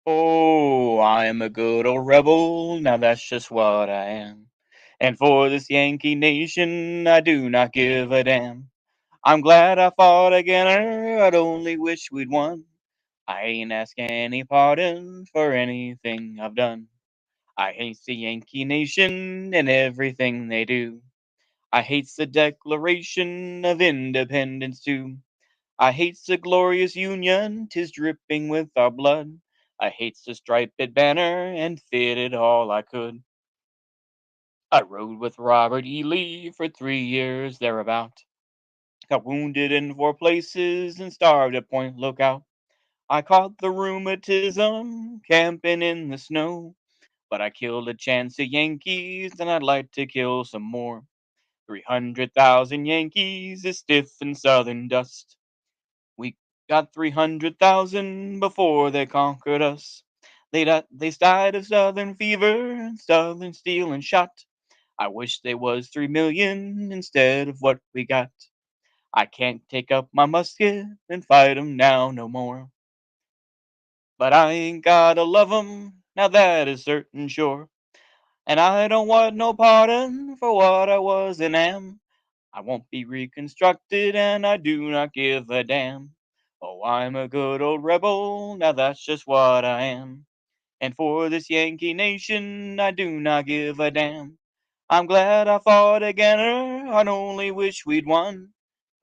Oh, I am a good old rebel, now that's just what I am. And for this Yankee nation, I do not give a damn. I'm glad I fought again, I'd only wish we'd won. I ain't asking any pardon for anything I've done. I hate the Yankee nation and everything they do. I hates the Declaration of Independence too. I hates the glorious Union, 'tis dripping with our blood. I hates the striped banner and fitted all I could. I rode with Robert E. Lee for 3 years thereabout. Got wounded in 4 places and starved at Point Lookout. I caught the rheumatism camping in the snow, but I killed a chance of Yankees and I'd like to kill some more. 300,000 Yankees is stiff in southern dust. We got 300,000 before they conquered us. They died of southern fever, southern steel and shot. I wish they was 3 million instead of what we got. I can't take up my musket and fight 'em now no more. But I ain't gotta love 'em, now that is certain sure. And I don't want no pardon for what I was and am. I won't be reconstructed, and I do not give a damn. Oh, I'm a good old rebel, now that's just what I am. And for this Yankee nation, I do not give a damn. I'm glad I fought again her, I only wish we'd won.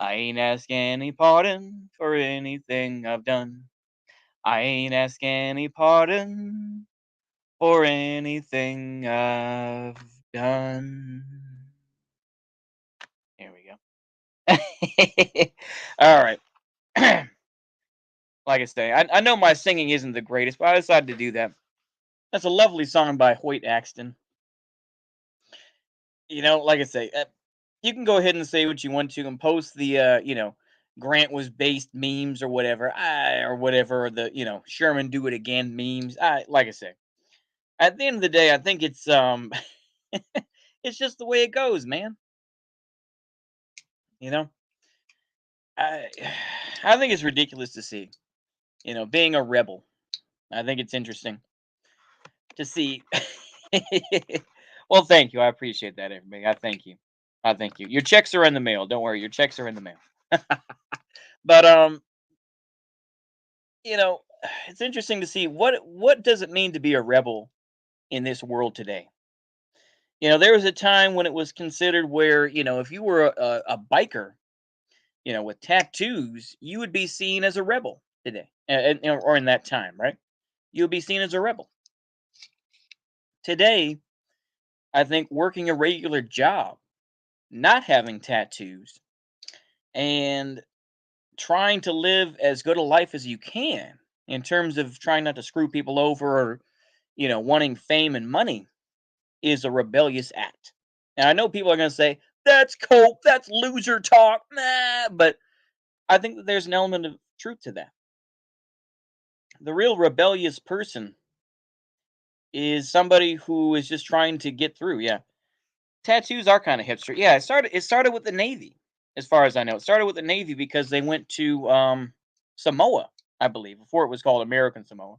I ain't asking any pardon for anything I've done. I ain't asking any pardon for anything I've done. Here we go. All right. Like I say, I know my singing isn't the greatest, but I decided to do that. That's a lovely song by Hoyt Axton. Like I say, you can go ahead and say what you want to and post the, Grant was based memes or whatever, or whatever, or the, Sherman do it again memes. Like I say, at the end of the day, I think it's just the way it goes, man. You know, I, I think it's ridiculous to see, being a rebel. I think it's interesting to see. Well, thank you. I appreciate that, everybody. I thank you. I thank you. Your checks are in the mail. Don't worry, your checks are in the mail. But you know, it's interesting to see what does it mean to be a rebel in this world today. There was a time when it was considered where if you were a biker, with tattoos, you would be seen as a rebel today, or in that time, right? You would be seen as a rebel. Today, I think working a regular job, not having tattoos, and trying to live as good a life as you can in terms of trying not to screw people over or wanting fame and money is a rebellious act. And I know people are going to say that's cope, that's loser talk, nah, but I think that there's an element of truth to that. The real rebellious person is somebody who is just trying to get through. Yeah, tattoos are kind of hipster. Yeah, it started with the Navy, as far as I know. It started with the Navy because they went to Samoa, I believe, before it was called American Samoa.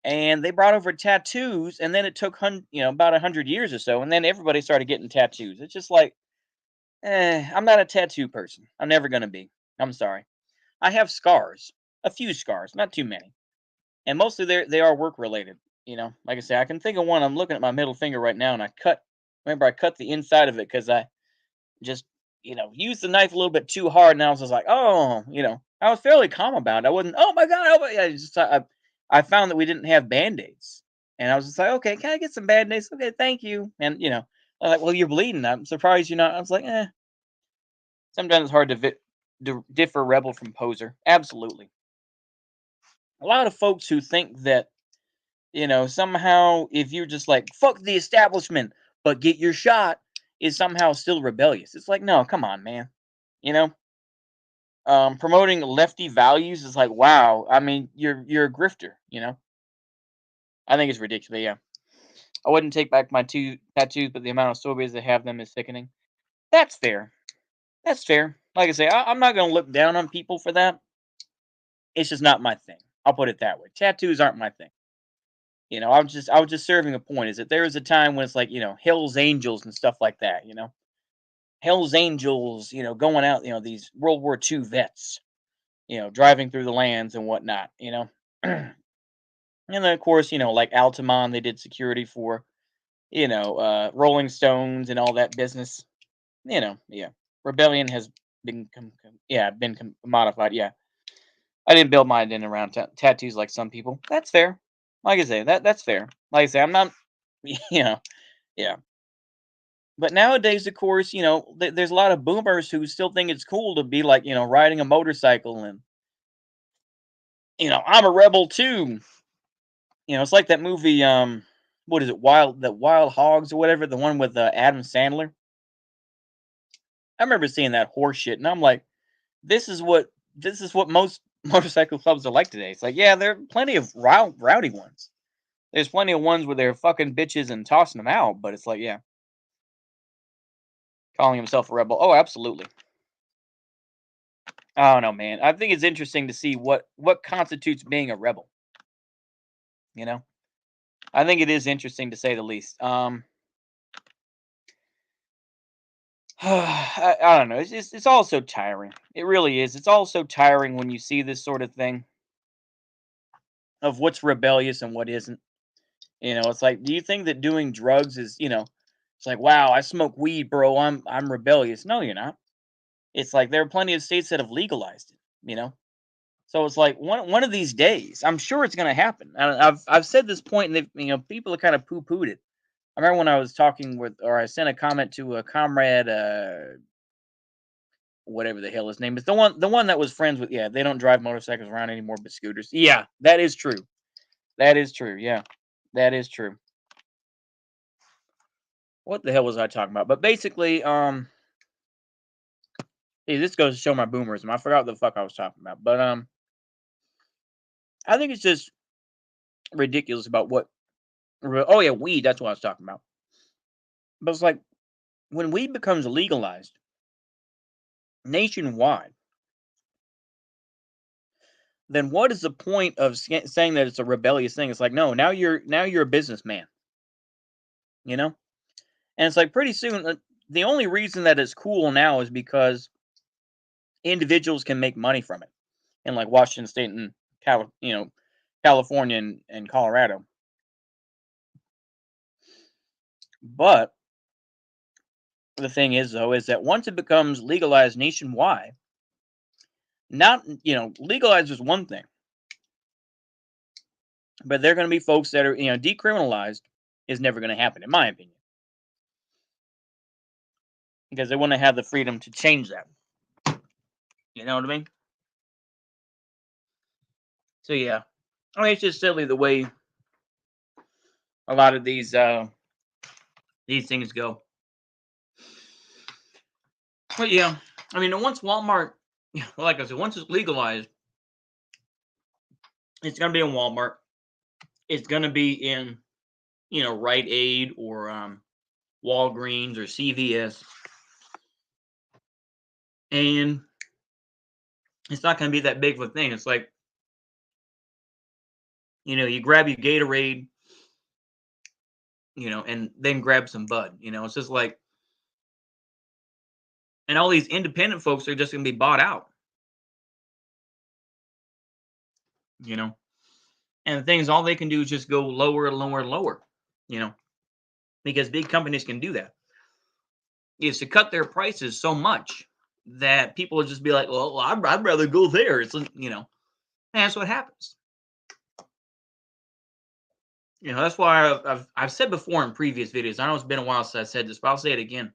And they brought over tattoos, and then it took about 100 years or so, and then everybody started getting tattoos. It's just like, I'm not a tattoo person. I'm never gonna be. I'm sorry. I have scars, a few scars, not too many, and mostly they are work related. Like I say, I can think of one. I'm looking at my middle finger right now, and I cut. Remember, I cut the inside of it because I just used the knife a little bit too hard, and I was just like, oh, I was fairly calm about it. I wasn't, oh my god, oh my, I just I found that we didn't have band-aids, and I was just like, okay, can I get some band-aids? Okay, thank you. And I'm like, well, you're bleeding. I'm surprised you're not. I was like, sometimes it's hard to differ rebel from poser. Absolutely. A lot of folks who think that somehow if you're just like fuck the establishment but get your shot is somehow still rebellious. It's like, no, come on, man. You know, promoting lefty values is like, wow. I mean, you're a grifter. I think it's ridiculous. Yeah, I wouldn't take back my two tattoos, but the amount of stories that have them is sickening. That's fair. That's fair. Like I say, I'm not gonna look down on people for that. It's just not my thing. I'll put it that way. Tattoos aren't my thing. I was just serving a point. Is that there is a time when it's like, Hell's Angels and stuff like that. Hell's Angels, going out, these World War II vets, driving through the lands and whatnot. And then of course, like Altamont, they did security for, Rolling Stones and all that business. Yeah. Rebellion has been modified. Yeah, I didn't build mine in around tattoos like some people. That's fair. Like I say, that's fair. Like I say, I'm not, you know, yeah. But nowadays, of course, there's a lot of boomers who still think it's cool to be like, riding a motorcycle and, I'm a rebel too. It's like that movie, what is it, Wild Hogs or whatever, the one with Adam Sandler. I remember seeing that horse shit, and I'm like, this is what most motorcycle clubs are like today. It's like, yeah, there are plenty of rowdy ones. There's plenty of ones where they're fucking bitches and tossing them out, but it's like, yeah, calling himself a rebel. Oh, absolutely. I don't know, man. I think it's interesting to see what constitutes being a rebel. You know, I think it is interesting to say the least. I don't know. It's all so tiring. It really is. It's all so tiring when you see this sort of thing of what's rebellious and what isn't. It's like, do you think that doing drugs is, it's like, wow, I smoke weed, bro. I'm rebellious. No, you're not. It's like there are plenty of states that have legalized it. So it's like one of these days, I'm sure it's going to happen. And I've said this point, and people have kind of poo pooed it. I remember when I was talking with, or I sent a comment to a comrade, whatever the hell his name is, the one that was friends with. Yeah, they don't drive motorcycles around anymore, but scooters. Yeah, that is true. That is true. Yeah, that is true. What the hell was I talking about? But basically, see, this goes to show my boomerism. I forgot what the fuck I was talking about, but I think it's just ridiculous about what. Oh yeah, weed. That's what I was talking about. But it's like when weed becomes legalized nationwide, then what is the point of saying that it's a rebellious thing? It's like, no, now you're a businessman, you know. And it's like pretty soon, the only reason that it's cool now is because individuals can make money from it, in like Washington State and California and Colorado. But the thing is, though, is that once it becomes legalized nationwide, not legalized is one thing, but there are going to be folks that are decriminalized is never going to happen, in my opinion, because they want to have the freedom to change that. You know what I mean? So yeah, I mean it's just silly the way a lot of these things go. But yeah, I mean once Walmart, like I said, once it's legalized, it's going to be in Walmart. It's going to be in Rite Aid or Walgreens or CVS, and it's not going to be that big of a thing. It's like you grab your Gatorade, and then grab some Bud. It's just like, and all these independent folks are just going to be bought out. You know, and the thing is, all they can do is just go lower and lower and lower. You know, because big companies can do that. Is to cut their prices so much that people will just be like, well, I'd rather go there. And that's what happens. That's why I've said before in previous videos. I know it's been a while since I said this, but I'll say it again.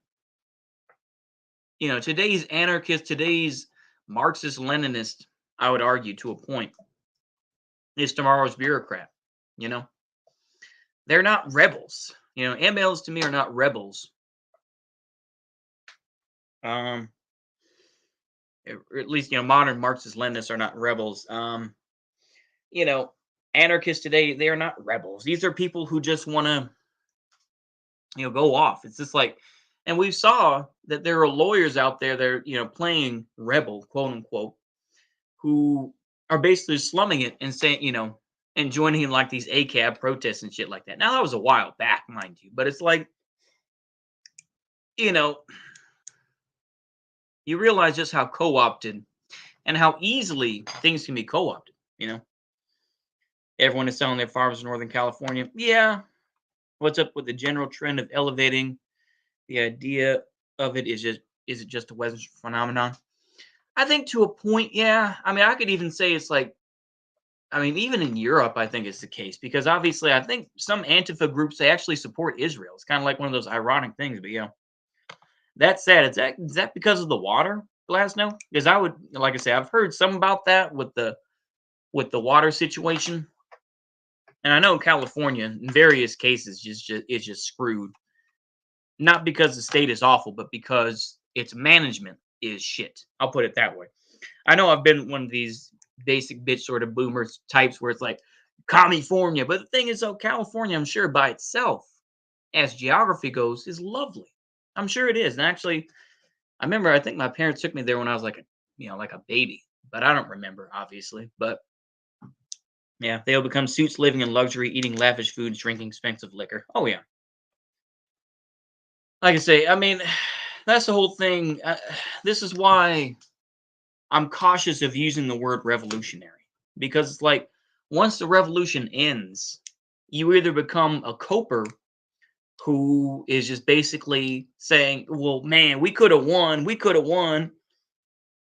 Today's anarchist, today's Marxist Leninist, I would argue to a point, is tomorrow's bureaucrat. You know, they're not rebels. MLs to me are not rebels. Or at least modern Marxist Leninists are not rebels. You know, Anarchists today, they are not rebels. These are people who just want to go off. It's just like, and we saw that there are lawyers out there that are playing rebel, quote unquote, who are basically slumming it and saying and joining in like these ACAB protests and shit like that. Now that was a while back, mind you, but it's like, you know, you realize just how co-opted and how easily things can be co-opted. You know, everyone is selling their farms in Northern California. Yeah, what's up with the general trend of elevating the idea of it is it just a Western phenomenon? I think to a point, yeah. I mean, I could even say it's like, I mean, even in Europe, I think it's the case because obviously, I think some Antifa groups they actually support Israel. It's kind of like one of those ironic things, but yeah, that's sad. Is that because of the water, Glasnow? Because I would, like I say, I've heard some about that with the water situation, and I know California in various cases just it's just screwed. Not because the state is awful, but because its management is shit. I'll put it that way. I know I've been one of these basic bitch sort of boomers types where it's like California, but the thing is, though, California, I'm sure by itself, as geography goes, is lovely. I'm sure it is. And actually, I remember I think my parents took me there when I was like a like a baby, but I don't remember obviously. But yeah, they'll become suits living in luxury, eating lavish foods, drinking expensive liquor. Oh yeah, like I say, I mean, that's the whole thing. This is why I'm cautious of using the word revolutionary because it's like once the revolution ends, you either become a coper who is just basically saying, "Well, man, we could have won,"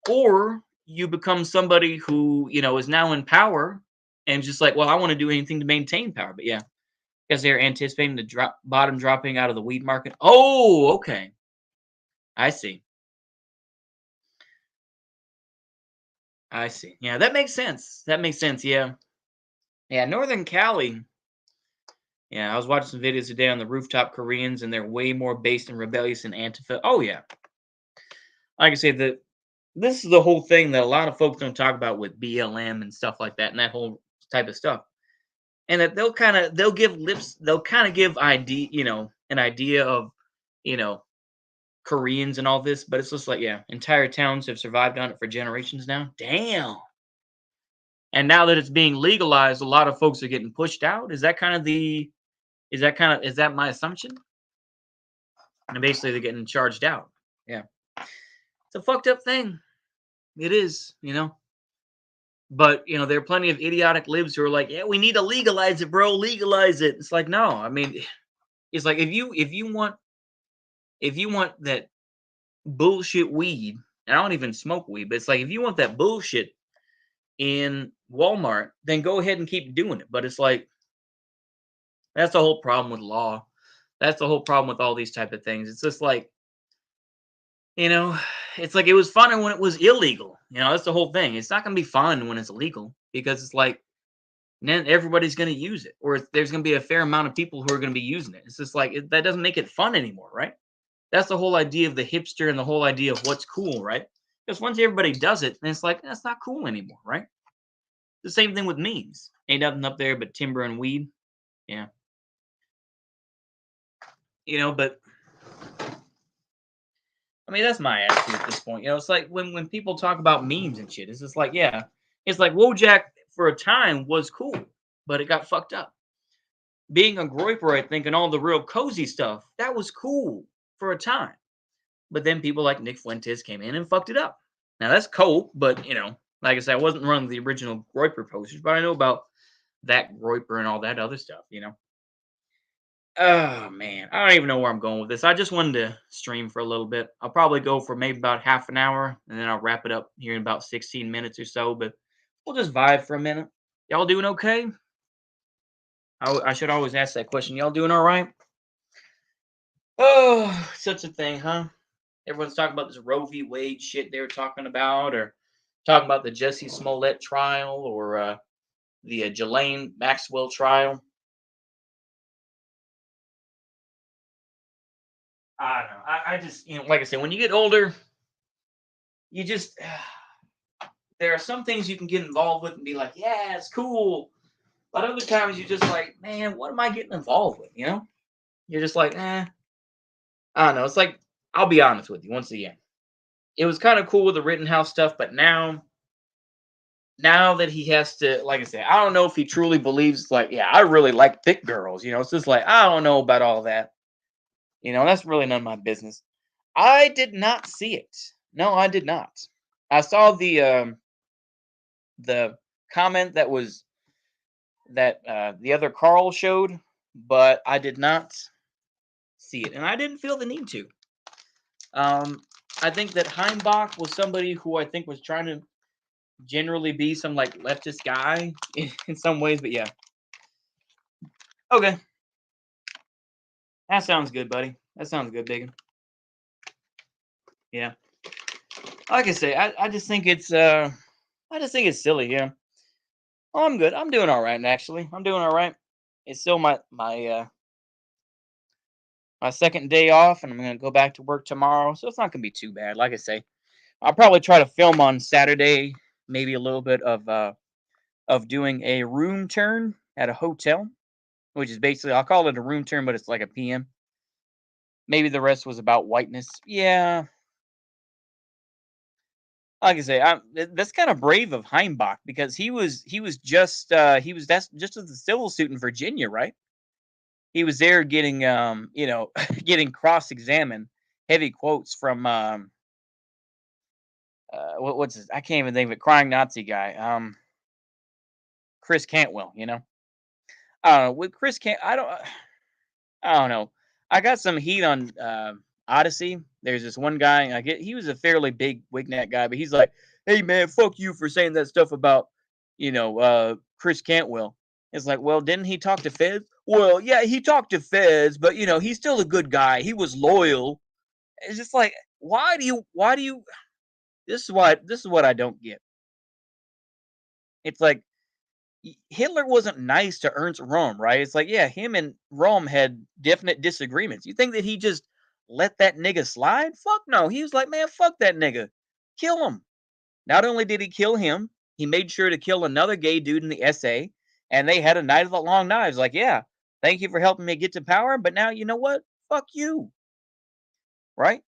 or you become somebody who is now in power and just like, "Well, I want to do anything to maintain power." But yeah, because they're anticipating the bottom dropping out of the weed market. Oh, okay, I see. I see. Yeah, that makes sense. That makes sense. Yeah. Yeah, Northern Cali. Yeah, I was watching some videos today on the rooftop Koreans, and they're way more based and rebellious than Antifa. Oh yeah, like I say, this is the whole thing that a lot of folks don't talk about with BLM and stuff like that, and that whole type of stuff. And that they'll kind of give an idea of you know Koreans and all this, but it's just like yeah, entire towns have survived on it for generations now. Damn. And now that it's being legalized, a lot of folks are getting pushed out. Is that my assumption? And basically they're getting charged out. Yeah. It's a fucked up thing. It is. But there are plenty of idiotic libs who are like, yeah, we need to legalize it, bro. Legalize it. It's like, no, I mean, it's like if you want that bullshit weed, and I don't even smoke weed, but it's like if you want that bullshit in Walmart, then go ahead and keep doing it. But it's like that's the whole problem with law. That's the whole problem with all these type of things. It's just like You know, it's like it was fun when it was illegal. That's the whole thing. It's not going to be fun when it's illegal because it's like then everybody's going to use it, or there's going to be a fair amount of people who are going to be using it. It's just like that doesn't make it fun anymore, right? That's the whole idea of the hipster and the whole idea of what's cool, right? Because once everybody does it, then it's like that's not cool anymore, right? The same thing with memes. Ain't nothing up there but timber and weed. Yeah, but I mean, that's my attitude at this point. It's like when people talk about memes and shit, it's just like, yeah, it's like Wojak for a time was cool, but it got fucked up. Being a groiper, I think, and all the real cozy stuff, that was cool for a time. But then people like Nick Fuentes came in and fucked it up. Now that's cool, but like I said, I wasn't running the original groiper posters, but I know about that groiper and all that other stuff. Oh man, I don't even know where I'm going with this. I just wanted to stream for a little bit. I'll probably go for maybe about half an hour, and then I'll wrap it up here in about 16 minutes or so. But we'll just vibe for a minute. Y'all doing okay? I should always ask that question. Y'all doing all right? Oh, such a thing, huh? Everyone's talking about this Roe v. Wade shit they were talking about, or talking about the Jesse Smollett trial, or the Ghislaine Maxwell trial. I don't know. I just, like I said, when you get older, you just there are some things you can get involved with and be like, yeah, it's cool. But other times you're just like, man, what am I getting involved with? You're just like, I don't know. It's like, I'll be honest with you once again. It was kind of cool with the Rittenhouse stuff, but now now that he has to, like I said, I don't know if he truly believes, like, yeah, I really like thick girls. It's just like, I don't know about all that. That's really none of my business. I did not see it. No, I did not. I saw the comment that the other Carl showed, but I did not see it, and I didn't feel the need to. Um, I think that Heimbach was somebody who I think was trying to generally be some like leftist guy in some ways, but yeah. Okay, that sounds good, buddy. That sounds good, Biggin. Yeah, like I say, I just think I just think it's silly. Yeah. Oh, I'm good. I'm doing all right, actually. I'm doing all right. It's still my second day off, and I'm gonna go back to work tomorrow, so it's not gonna be too bad. Like I say, I'll probably try to film on Saturday, maybe a little bit of doing a room turn at a hotel, which is basically, I'll call it a room turn, but it's like a PM. Maybe the rest was about whiteness. Yeah, like I say, that's kind of brave of Heimbach because he was that's just as a civil suit in Virginia, right? He was there getting getting cross examined, heavy quotes from what's his, I can't even think of it, crying Nazi guy, Chris Cantwell. I don't know with Chris Cant, I don't know. I got some heat on Odyssey. There's this one guy. He was a fairly big Wignet guy, but he's like, "Hey man, fuck you for saying that stuff about Chris Cantwell." It's like, well, didn't he talk to feds? Well, yeah, he talked to feds, but he's still a good guy. He was loyal. It's just like, why do you? This is what I don't get. It's like Hitler wasn't nice to Ernst Röhm, right? It's like, yeah, him and Röhm had definite disagreements. You think that he just let that nigga slide? Fuck no. He was like, man, fuck that nigga. Kill him. Not only did he kill him, he made sure to kill another gay dude in the SA, and they had a night of the long knives. Like, yeah, thank you for helping me get to power, but now you know what? Fuck you, right?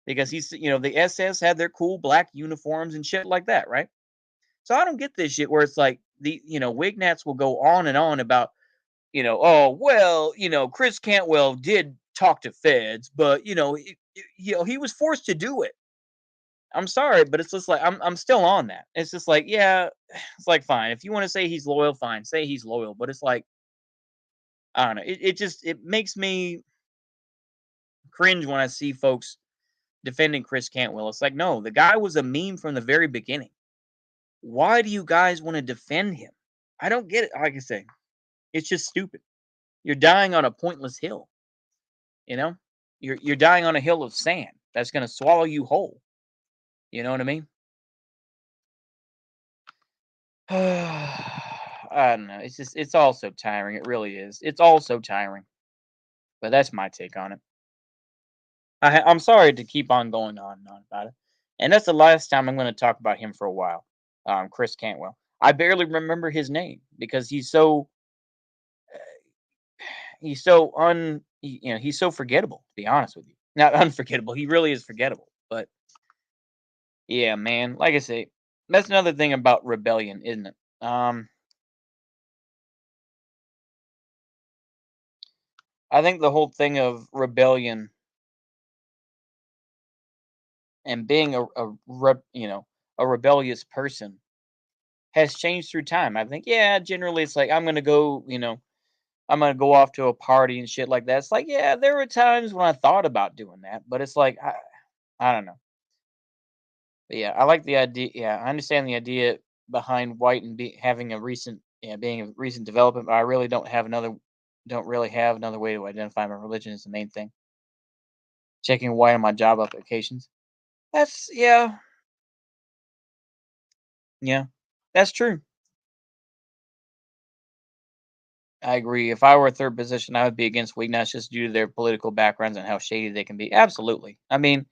Because the SS had their cool black uniforms and shit like that, right? So I don't get this shit where it's like Wignats will go on and on about, oh well, Chris Cantwell did talk to feds, but he was forced to do it. I'm sorry, but it's just like I'm still on that. It's just like, yeah, it's like fine. If you want to say he's loyal, fine, say he's loyal. But it's like, I don't know. It makes me cringe when I see folks defending Chris Cantwell. It's like, no, the guy was a meme from the very beginning. Why do you guys want to defend him? I don't get it. Like I say, it's just stupid. You're dying on a pointless hill. You know, you're dying on a hill of sand that's gonna swallow you whole. You know what I mean? I don't know. It's all so tiring. It really is. It's all so tiring. But that's my take on it. I'm sorry to keep on going on and on about it. And that's the last time I'm going to talk about him for a while. Chris Cantwell. I barely remember his name because he's so forgettable. To be honest with you, not unforgettable. He really is forgettable. But yeah, man. Like I say, that's another thing about rebellion, isn't it? I think the whole thing of rebellion and being a rebellious person has changed through time. I think, yeah, generally it's like I'm gonna go off to a party and shit like that. It's like, yeah, there were times when I thought about doing that, but it's like I don't know. But yeah, I like the idea. Yeah, I understand the idea behind white and having a recent, yeah, being a recent development, but I really don't really have another way to identify my religion is the main thing. Checking white on my job applications. That's yeah, yeah, that's true. I agree. If I were a third position, I would be against Weaknights just due to their political backgrounds and how shady they can be. Absolutely. I mean,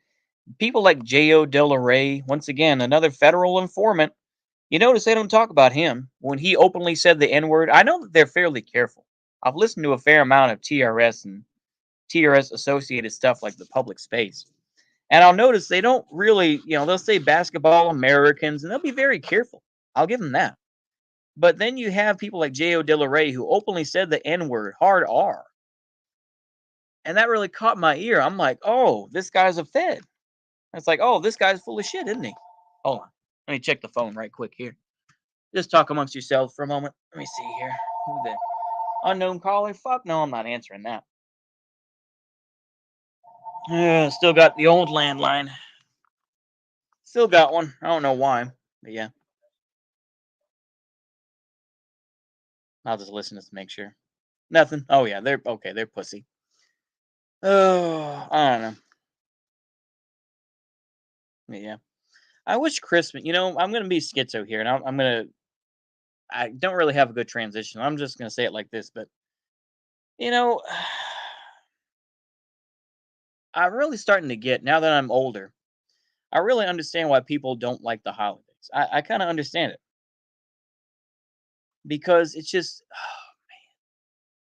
people like J.O. De La Rey, once again, another federal informant. You notice they don't talk about him when he openly said the N word. I know that they're fairly careful. I've listened to a fair amount of TRS and TRS associated stuff like the public space. And I'll notice they don't really, they'll say basketball Americans and they'll be very careful. I'll give them that. But then you have people like J.O. De La Rey who openly said the N word, hard R. And that really caught my ear. I'm like, oh, this guy's a Fed. It's like, oh, this guy's full of shit, isn't he? Hold on. Let me check the phone right quick here. Just talk amongst yourselves for a moment. Let me see here. Who the unknown caller? Fuck no, I'm not answering that. Still got the old landline. Still got one. I don't know why. But yeah, I'll just listen to make sure. Nothing. Oh yeah, they're okay. They're pussy. Oh, I don't know. Yeah. I wish Christmas. I'm gonna be schizo here, and I'm gonna. I don't really have a good transition. I'm just gonna say it like this, but you know, I'm really starting to get now that I'm older. I really understand why people don't like the holidays. I kind of understand it because it's just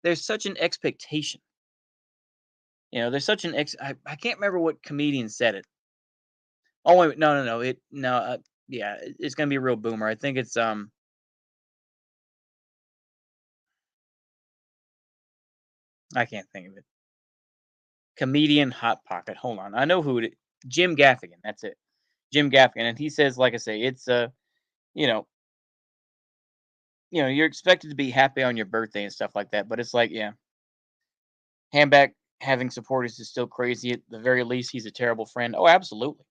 there's such an expectation. There's such an I can't remember what comedian said it. Oh wait, no, no, no. No, yeah, it's gonna be a real boomer. I think it's I can't think of it. Comedian Hot Pocket. Hold on, I know who it. Jim Gaffigan. That's it. Jim Gaffigan, and he says, like I say, it's you know, you're expected to be happy on your birthday and stuff like that, but it's like, yeah, Handback having supporters is still crazy. At the very least, he's a terrible friend. Oh, absolutely.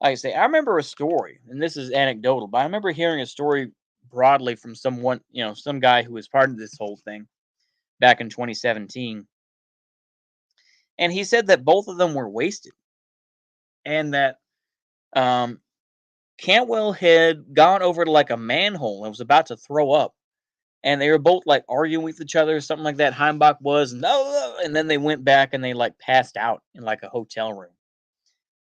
Like I say, I remember a story, and this is anecdotal, but I remember hearing a story broadly from someone, some guy who was part of this whole thing back in 2017, and he said that both of them were wasted, and that um, Cantwell had gone over to like a manhole and was about to throw up, and they were both like arguing with each other, something like that. Heimbach was no, and then they went back and they like passed out in like a hotel room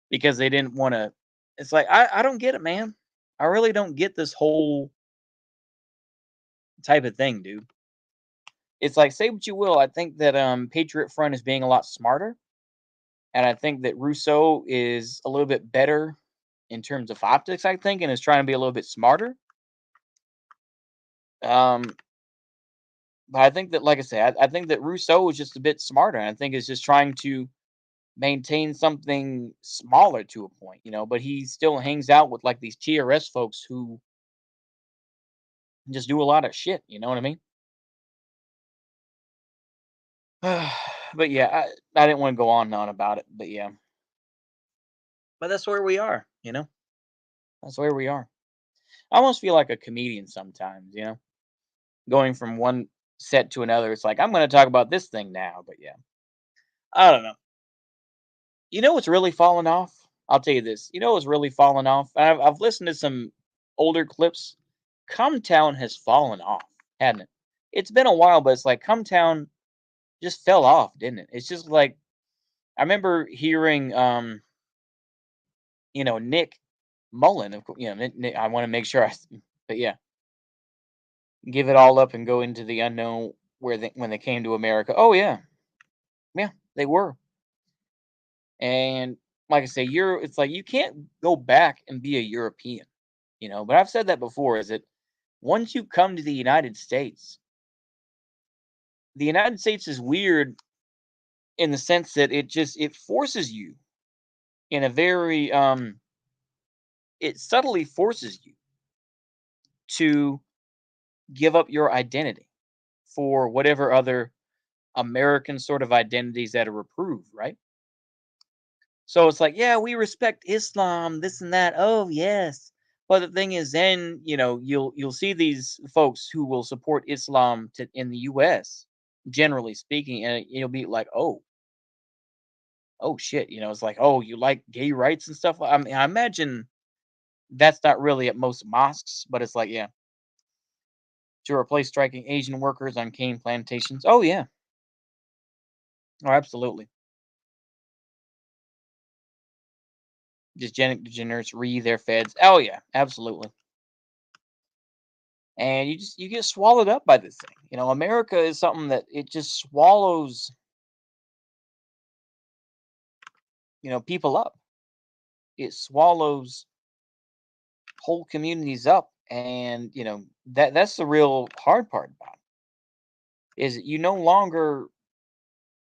because they didn't want to. It's like I don't get it, man. I really don't get this whole type of thing, dude. It's like say what you will. I think that Patriot Front is being a lot smarter, and I think that Rousseau is a little bit better in terms of optics. I think, and is trying to be a little bit smarter. Um, but I think that, like I said, I think that Rousseau is just a bit smarter, and I think is just trying to maintain something smaller to a point, But he still hangs out with like these TRS folks who just do a lot of shit. You know what I mean? But yeah, I didn't want to go on and on about it, but yeah. But that's where we are, That's where we are. I almost feel like a comedian sometimes, going from one set to another. It's like I'm going to talk about this thing now, but yeah, I don't know. You know what's really fallen off? I'll tell you this. You know what's really fallen off? I've listened to some older clips. Town has fallen off, hasn't it? It's been a while, but it's like Town just fell off, didn't it? It's just like I remember hearing, Nick Mullen. Of course, I want to make sure but yeah, give it all up and go into the unknown where when they came to America. Oh yeah, yeah, they were. And like I say, it's like you can't go back and be a European, But I've said that before. Is that once you come to the United States is weird in the sense that it forces you in a very it subtly forces you to give up your identity for whatever other American sort of identities that are approved, right? So it's like, yeah, we respect Islam, this and that. Oh, yes. But the thing is, then you'll see these folks who will support Islam in the U.S. generally speaking, and you'll be like, oh shit, it's like, oh, you like gay rights and stuff. I mean, I imagine that's not really at most mosques, but it's like, yeah, to replace striking Asian workers on cane plantations. Oh yeah, oh absolutely. Just degenerates re their feds. Oh yeah, absolutely. And you get swallowed up by this thing. America is something that it just swallows, people up. It swallows whole communities up And that's the real hard part about it, is that you no longer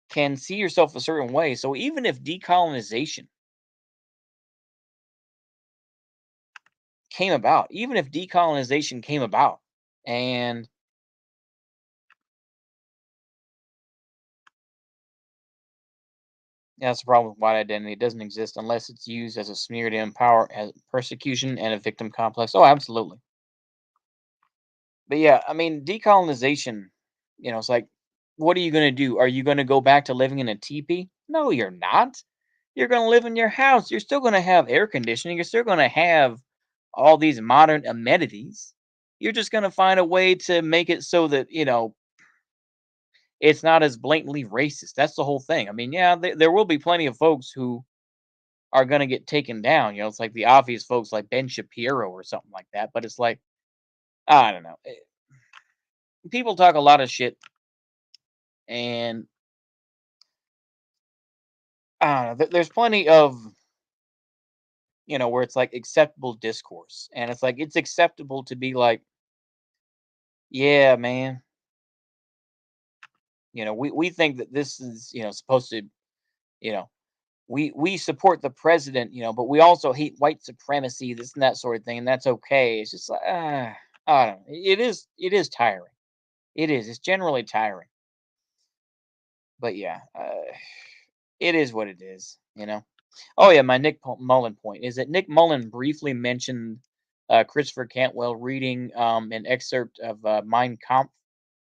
can see yourself a certain way. So even if decolonization came about, and that's the problem with white identity. It doesn't exist unless it's used as a smear to empower as persecution and a victim complex. Oh, absolutely. But yeah, I mean, decolonization, it's like, what are you going to do? Are you going to go back to living in a teepee? No, you're not. You're going to live in your house. You're still going to have air conditioning. You're still going to have all these modern amenities. You're just going to find a way to make it so that, it's not as blatantly racist. That's the whole thing. I mean, yeah, there will be plenty of folks who are going to get taken down. It's like the obvious folks like Ben Shapiro or something like that. But it's like, I don't know. People talk a lot of shit, and I don't know. There's plenty of, where it's like acceptable discourse. And it's like, it's acceptable to be like, yeah, man, we think that this is, supposed to, you know, we support the president, but we also hate white supremacy, this and that sort of thing. And that's okay. It's just like, I don't know. It is tiring. It is. It's generally tiring. But yeah, it is what it is. Oh yeah, my Mullen point is that Nick Mullen briefly mentioned Christopher Cantwell reading an excerpt of Mein Kampf,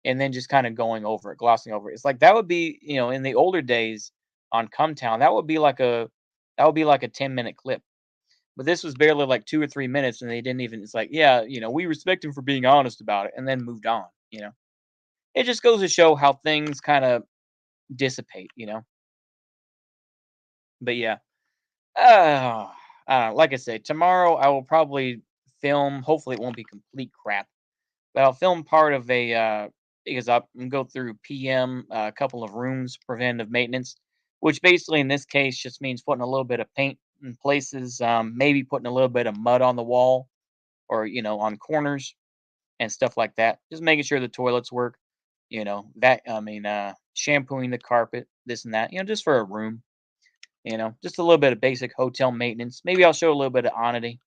and then just kind of going over it, glossing over it. It's like that would be, in the older days on Cumtown, that would be like a 10-minute clip. But this was barely like 2 or 3 minutes, and they didn't even. It's like, yeah, we respect him for being honest about it, and then moved on. It just goes to show how things kind of dissipate. But yeah. Uh, like I said, tomorrow I will probably film. Hopefully, it won't be complete crap, but I'll film part of because I'm gonna go through PM, a couple of rooms, preventive maintenance, which basically in this case just means putting a little bit of paint in places, maybe putting a little bit of mud on the wall or on corners and stuff like that. Just making sure the toilets work. That I mean, shampooing the carpet, this and that. Just for a room. Just a little bit of basic hotel maintenance. Maybe I'll show a little bit of Onity,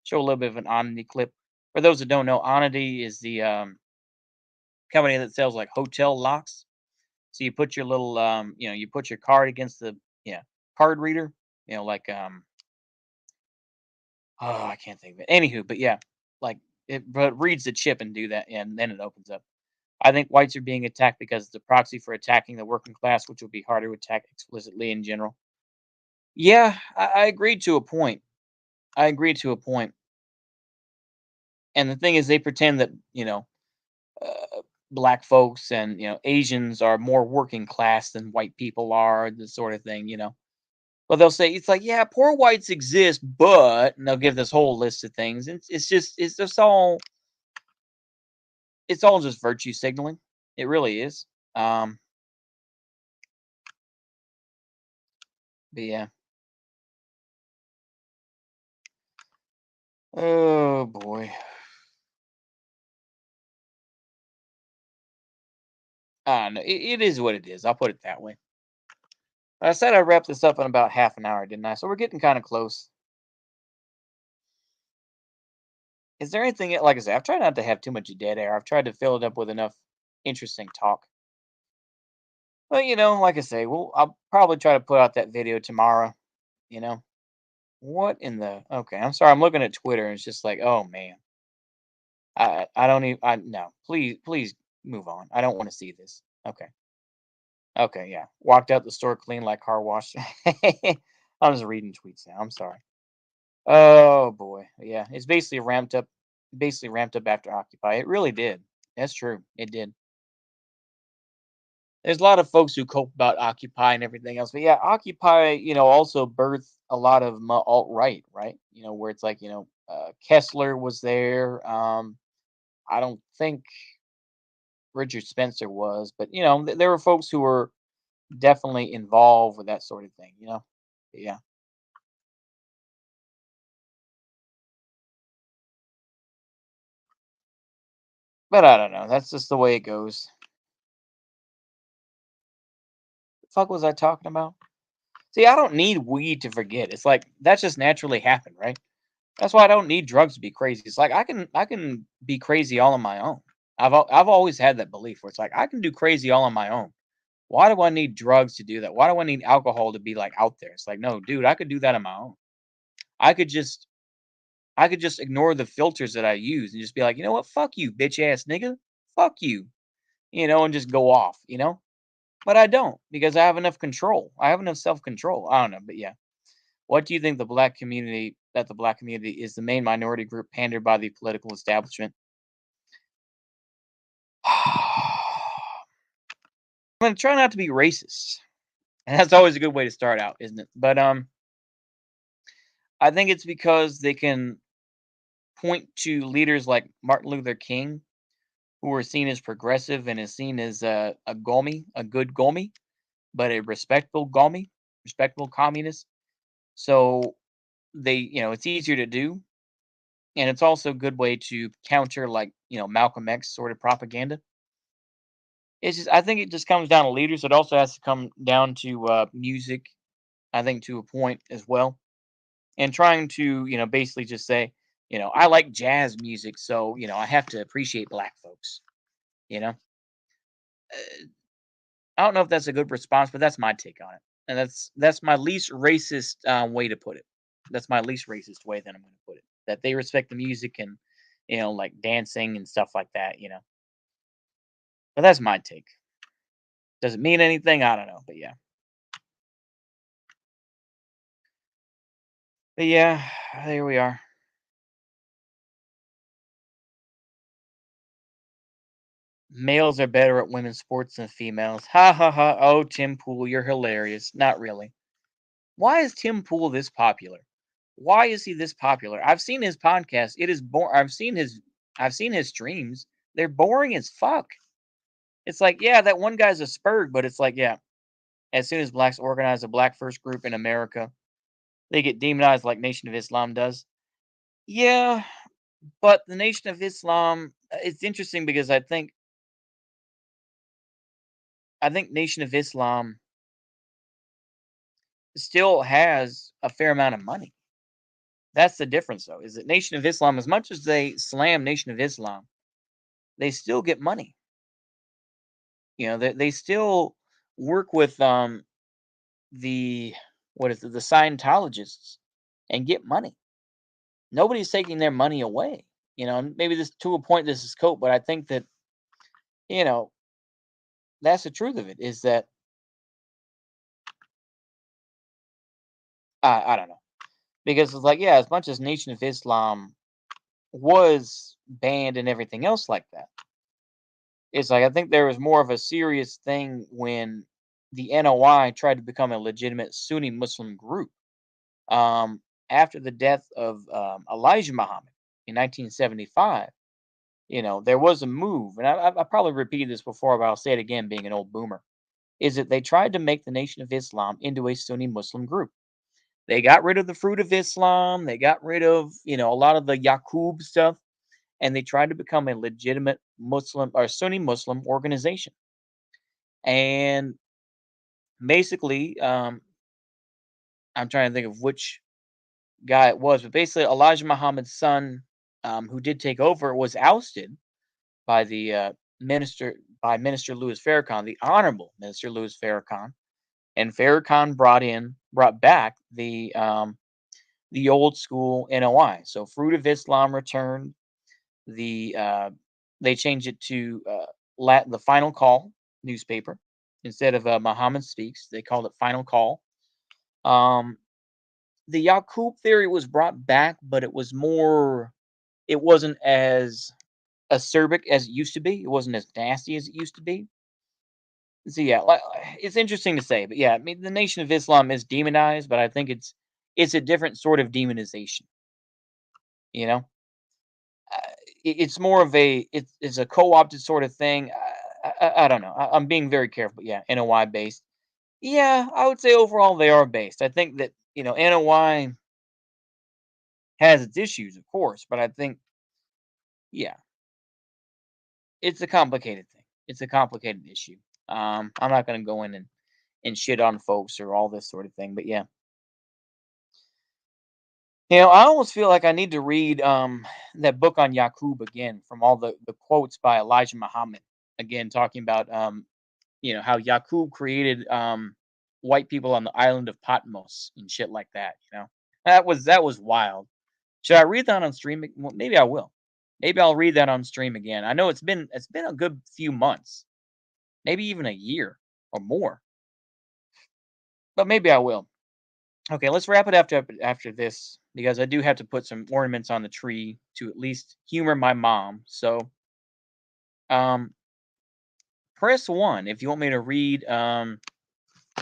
show a little bit of an Onity clip. For those that don't know, Onity is the company that sells like hotel locks. So you put your little, you put your card against the yeah card reader. Like oh, I can't think of it. Anywho, but yeah, like but reads the chip and do that, and then it opens up. I think whites are being attacked because it's a proxy for attacking the working class, which will be harder to attack explicitly in general. Yeah, I agree to a point. I agree to a point. And the thing is, they pretend that black folks and Asians are more working class than white people are, this sort of thing. But they'll say it's like, yeah, poor whites exist, but and they'll give this whole list of things. It's all just virtue signaling. It really is. Um, but yeah. Oh boy. I don't know. It is what it is. I'll put it that way. I said I'd wrap this up in about half an hour, didn't I? So we're getting kind of close. Is there anything like I said? I've tried not to have too much dead air. I've tried to fill it up with enough interesting talk. But like I say, I'll probably try to put out that video tomorrow. You know what in the? Okay, I'm sorry. I'm looking at Twitter and it's just like, oh man, I don't even. I no. Please move on. I don't want to see this. Okay. Okay. Yeah. Walked out the store clean like car wash. I'm just reading tweets now. I'm sorry. Oh boy. Yeah. It's basically ramped up. Basically ramped up after Occupy. It really did. That's true. It did. There's a lot of folks who cope about Occupy and everything else, but yeah, Occupy, also birthed a lot of alt right, right? Where it's like, Kessler was there. I don't think Richard Spencer was, but there were folks who were definitely involved with that sort of thing. But yeah, But I don't know. That's just the way it goes. The fuck was I talking about? See, I don't need weed to forget. It's like that's just naturally happened, right? That's why I don't need drugs to be crazy. It's like I can be crazy all on my own. I've always had that belief where it's like I can do crazy all on my own. Why do I need drugs to do that? Why do I need alcohol to be like out there? It's like, no, dude, I could do that on my own. I could just I could just ignore the filters that I use and just be like, you know what? Fuck you, bitch ass nigga. Fuck you. And just go off. But I don't because I have enough control. I have enough self control. I don't know, but yeah. What do you think the black community is the main minority group pandered by the political establishment? I'm gonna try not to be racist. And that's always a good way to start out, isn't it? But I think it's because they can point to leaders like Martin Luther King, who are seen as progressive and is seen as a gomi, a good gomi, but a respectable gomi, respectable communist. So it's easier to do, and it's also a good way to counter like Malcolm X sort of propaganda. It's just I think it just comes down to leaders. It also has to come down to music, I think, to a point as well, and trying to basically just say, I like jazz music, so I have to appreciate black folks. You know, I don't know if that's a good response, but that's my take on it, and that's my least racist way to put it. That's my least racist way that I'm going to put it. That they respect the music and like dancing and stuff like that. But that's my take. Does it mean anything? I don't know, but yeah. But yeah, there we are. Males are better at women's sports than females. Ha ha ha. Oh, Tim Pool, you're hilarious. Not really. Why is Tim Pool this popular? Why is he this popular? I've seen his podcast. It is I've seen his streams. They're boring as fuck. It's like, yeah, that one guy's a spurg, but it's like, yeah, as soon as blacks organize a black first group in America, they get demonized like Nation of Islam does. Yeah, but the Nation of Islam, it's interesting because I think Nation of Islam still has a fair amount of money. That's the difference, though, is that Nation of Islam, as much as they slam Nation of Islam, they still get money. They still work with the what is it, the Scientologists and get money. Nobody's taking their money away. And maybe this to a point this is cope, but I think that you know that's the truth of it is that I don't know because it's like yeah, as much as Nation of Islam was banned and everything else like that, it's like I think there was more of a serious thing when the NOI tried to become a legitimate Sunni Muslim group. After the death of Elijah Muhammad in 1975, there was a move, and I probably repeated this before, but I'll say it again, being an old boomer, is that they tried to make the Nation of Islam into a Sunni Muslim group. They got rid of the Fruit of Islam, they got rid of, a lot of the Yaqub stuff, and they tried to become a legitimate Muslim or Sunni Muslim organization. And basically, I'm trying to think of which guy it was, but basically Elijah Muhammad's son, who did take over, was ousted by the Minister Louis Farrakhan, the Honorable Minister Louis Farrakhan, and Farrakhan brought back the old school NOI. So Fruit of Islam returned. They changed it to the Final Call newspaper instead of Muhammad Speaks. They called it Final Call. Um, the Yaqub theory was brought back, but it was more. It wasn't as acerbic as it used to be. It wasn't as nasty as it used to be. So yeah, it's interesting to say, but yeah, I mean, the Nation of Islam is demonized, but I think it's a different sort of demonization. You know, it's more of it's a co-opted sort of thing. I don't know. I'm being very careful. But yeah, NOI based. Yeah, I would say overall they are based. I think that NOI has its issues, of course, but I think yeah, it's a complicated thing. It's a complicated issue. I'm not gonna go in and shit on folks or all this sort of thing, but yeah. I almost feel like I need to read that book on Yaqub again from all the quotes by Elijah Muhammad. Again, talking about how Yaqub created white people on the island of Patmos and shit like that. That was wild. Should I read that on stream? Well, maybe I will. Maybe I'll read that on stream again. I know it's been a good few months, maybe even a year or more, but maybe I will. Okay, let's wrap it after this because I do have to put some ornaments on the tree to at least humor my mom. So, um, press one if you want me to read. Let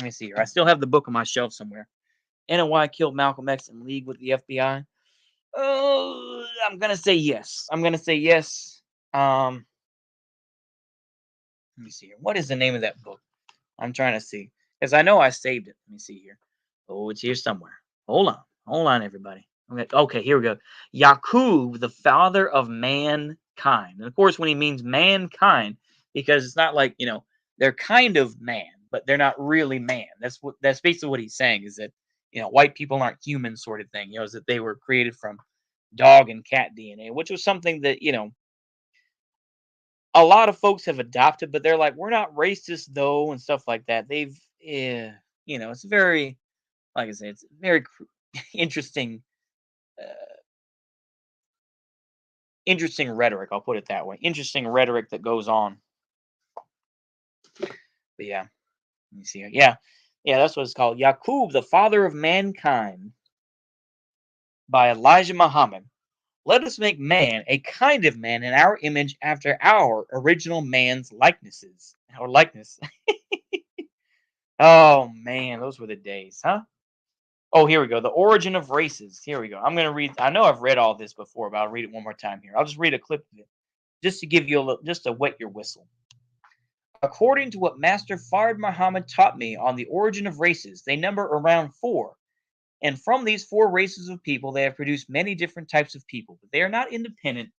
me see here. I still have the book on my shelf somewhere. NOI killed Malcolm X in league with the FBI. Oh, I'm gonna say yes. I'm gonna say yes. Um, Let me see here. What is the name of that book? I'm trying to see because I know I saved it. Let me see here. Oh, it's here somewhere. Hold on, everybody. Okay, here we go. Yaqub, the father of mankind, and of course, when he means mankind, because it's not like they're kind of man, but they're not really man. That's basically what he's saying is that white people aren't human, sort of thing. Is that they were created from dog and cat DNA, which was something that a lot of folks have adopted, but they're like, we're not racist though, and stuff like that. It's very, like I say, it's very interesting, uh, interesting rhetoric. I'll put it that way. Interesting rhetoric that goes on. But yeah, let me see here. Yeah, yeah, that's what it's called. Yaqub, the father of mankind, by Elijah Muhammad. Let us make man a kind of man in our image after our original man's likenesses. Our likeness. Oh man, those were the days, huh? Oh, here we go. The origin of races. Here we go. I'm going to read. I know I've read all this before, but I'll read it one more time here. I'll just read a clip of it just to give you just to wet your whistle. According to what Master Fard Muhammad taught me on the origin of races, they number around four. And from these four races of people, they have produced many different types of people. But they are not independent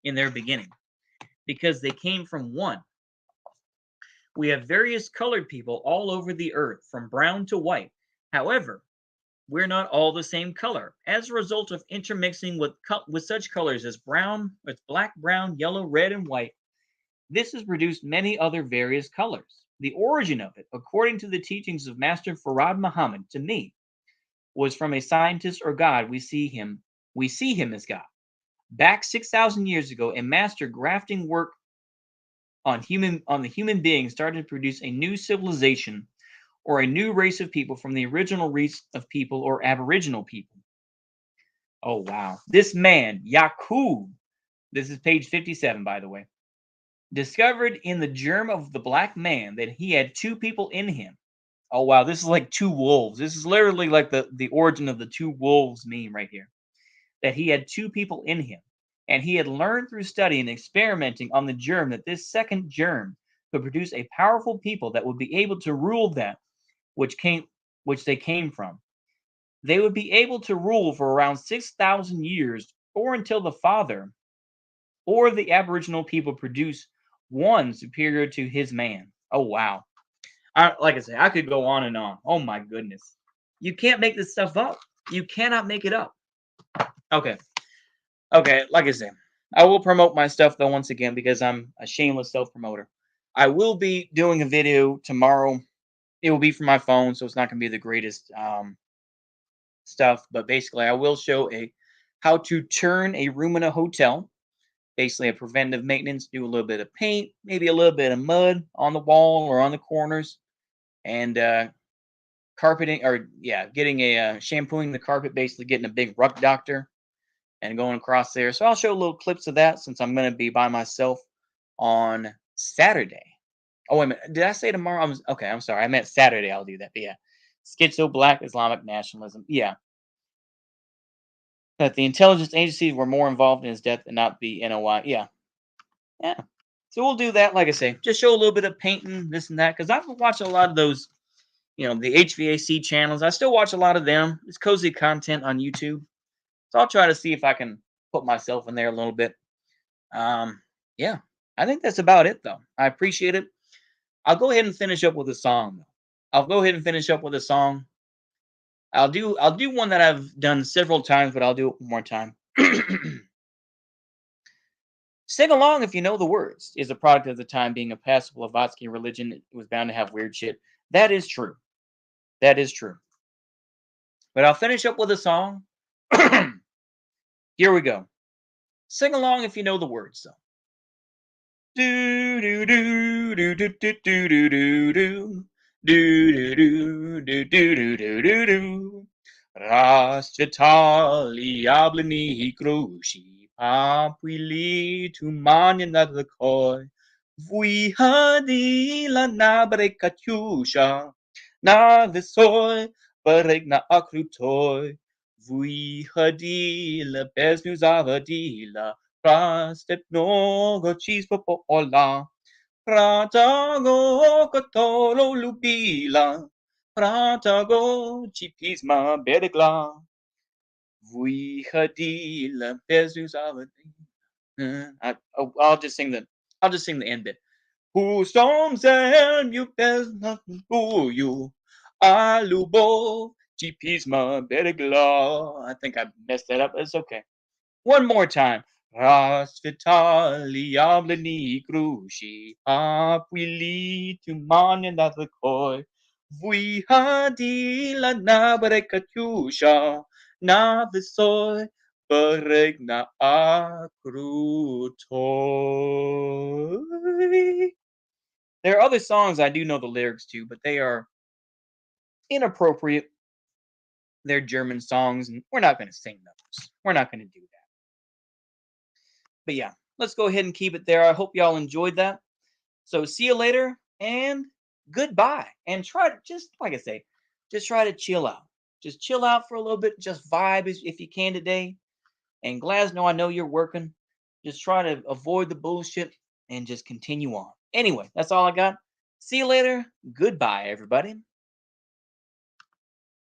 in their beginning because they came from one. We have various colored people all over the earth, from brown to white. However, we're not all the same color. As a result of intermixing with such colors as black, brown, yellow, red, and white, this has produced many other various colors. The origin of it, according to the teachings of Master Farad Muhammad, to me, was from a scientist or God. We see him as God. Back 6,000 years ago, a master grafting work on the human being started to produce a new civilization or a new race of people from the original race of people or aboriginal people. Oh wow. This man, Yaqub, this is page 57 by the way, discovered in the germ of the black man that he had two people in him. Oh wow, this is like two wolves. This is literally like the origin of the two wolves meme right here. That he had two people in him. And he had learned through study and experimenting on the germ that this second germ could produce a powerful people that would be able to rule that which they came from. They would be able to rule for around 6,000 years or until the father or the aboriginal people produce one superior to his man. Oh wow. Like I say, I could go on and on. Oh my goodness. You can't make this stuff up. You cannot make it up. Okay. Okay, like I said, I will promote my stuff though once again because I'm a shameless self-promoter. I will be doing a video tomorrow. It will be from my phone, so it's not going to be the greatest stuff. But basically, I will show how to turn a room in a hotel. Basically, a preventive maintenance. Do a little bit of paint, maybe a little bit of mud on the wall or on the corners, and carpeting or yeah, getting a shampooing the carpet. Basically, getting a big ruck doctor and going across there. So I'll show little clips of that since I'm going to be by myself on Saturday. Oh, wait a minute. Did I say tomorrow? Okay, I'm sorry. I meant Saturday. I'll do that. But yeah, schizo black Islamic nationalism. Yeah. That the intelligence agencies were more involved in his death and not the NOI. Yeah. Yeah. So we'll do that. Like I say, just show a little bit of painting, this and that. Because I've watched a lot of those, the HVAC channels. I still watch a lot of them. It's cozy content on YouTube. So I'll try to see if I can put myself in there a little bit. Yeah. I think that's about it, though. I appreciate it. I'll go ahead and finish up with a song. I'll go ahead and finish up with a song. I'll do one that I've done several times, but I'll do it one more time. Sing along if you know the words is a product of the time being a passive Blavatsky religion. It was bound to have weird shit. That is true. That is true. But I'll finish up with a song. Here we go. Sing along if you know the words, though. Do do do do do do do do do do do do do do do do do do. Rascetali ablini cruci papili tu mania na the koi. Vui hadi la nabre katyusha na visoy paregna akrutoi. Vui hadi la besnus avadila Prastepnogo cispopola, pratago cotolo lubila, pratago cipisma bedegla, vui hadila bezus avadi. I'll just sing the end bit. Who storms and you best not fool you. Alubo cipisma bedegla. I think I messed that up. It's okay. One more time. Rasvitali yablani krushi apwili tumanya nathakoi. Vui hadila nabre katyusha na visoy paregna akrutoi. There are other songs I do know the lyrics to, but they are inappropriate. They're German songs, and we're not going to sing those. We're not going to do that. But yeah, let's go ahead and keep it there. I hope y'all enjoyed that. So see you later and goodbye. And try to just like I say, just try to chill out. Just chill out for a little bit. Just vibe if you can today. And Glasnow, I know you're working. Just try to avoid the bullshit and just continue on. Anyway, that's all I got. See you later. Goodbye, everybody.